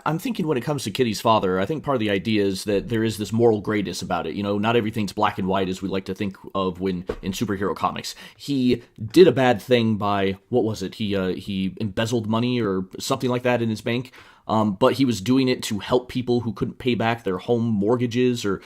I'm thinking when it comes to Kitty's father, I think part of the idea is that there is this moral grayness about it. You know, not everything's black and white as we like to think of when in superhero comics. He did a bad thing by what was it? He embezzled money or something like that in his bank. But he was doing it to help people who couldn't pay back their home mortgages or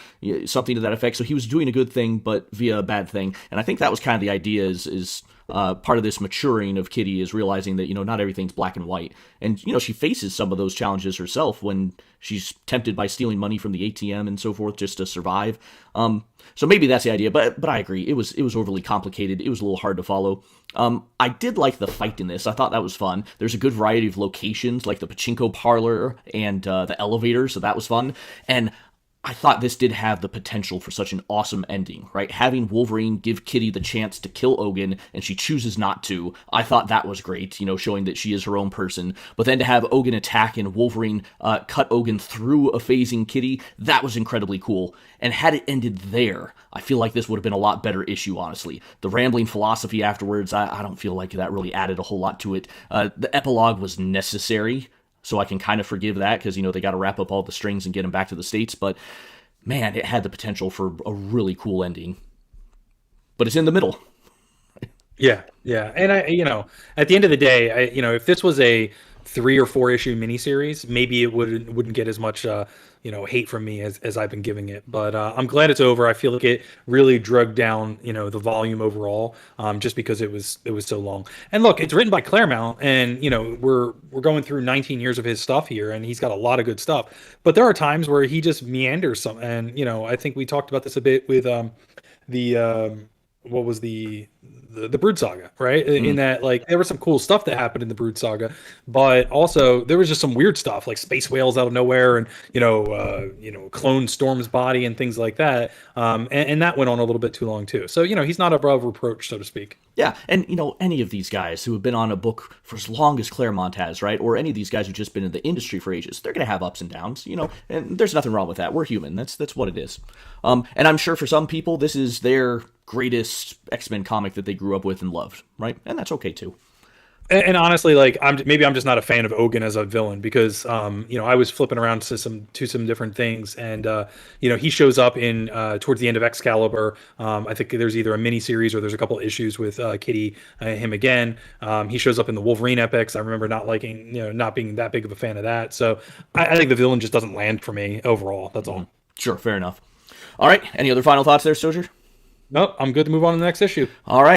something to that effect. So he was doing a good thing, but via a bad thing. And I think that was kind of the idea is part of this maturing of Kitty is realizing that, not everything's black and white. And, she faces some of those challenges herself when she's tempted by stealing money from the ATM and so forth just to survive. So maybe that's the idea, but I agree. It was overly complicated. It was a little hard to follow. I did like the fight in this. I thought that was fun. There's a good variety of locations, like the pachinko parlor and the elevator, so that was fun. And I thought this did have the potential for such an awesome ending, right? Having Wolverine give Kitty the chance to kill Ogun, and she chooses not to, I thought that was great, showing that she is her own person. But then to have Ogun attack and Wolverine cut Ogun through a phasing Kitty, that was incredibly cool. And had it ended there, I feel like this would have been a lot better issue, honestly. The rambling philosophy afterwards, I don't feel like that really added a whole lot to it. The epilogue was necessary, so I can kind of forgive that because, they got to wrap up all the strings and get him back to the States. But, man, it had the potential for a really cool ending. But it's in the middle. Yeah, yeah. And at the end of the day, if this was a 3 or 4 issue miniseries, maybe it wouldn't get as much hate from me as I've been giving it. But I'm glad it's over. I feel like it really drug down the volume overall, just because it was so long. And look, it's written by Claremont, and we're going through 19 years of his stuff here, and he's got a lot of good stuff. But there are times where he just meanders some, and I think we talked about this a bit with the what was the Brood Saga, right? In that, like, there was some cool stuff that happened in the Brood Saga, but also there was just some weird stuff like space whales out of nowhere, and clone Storm's body and things like that. And that went on a little bit too long too. So he's not above reproach, so to speak. Yeah, and any of these guys who have been on a book for as long as Claremont has, right? Or any of these guys who've just been in the industry for ages, they're going to have ups and downs, and there's nothing wrong with that. We're human. That's what it is. And I'm sure for some people, this is their greatest X-Men comic that they grew up with and loved, right? And that's okay too. And honestly, like, I'm just not a fan of Ogun as a villain because I was flipping around to some different things, and he shows up in towards the end of Excalibur. I think there's either a mini series or there's a couple issues with Kitty, him again. He shows up in the Wolverine epics. I remember not liking, not being that big of a fan of that. So I think the villain just doesn't land for me overall. That's all. Sure, fair enough. All right, any other final thoughts there, Stozier? Nope, I'm good to move on to the next issue. All right.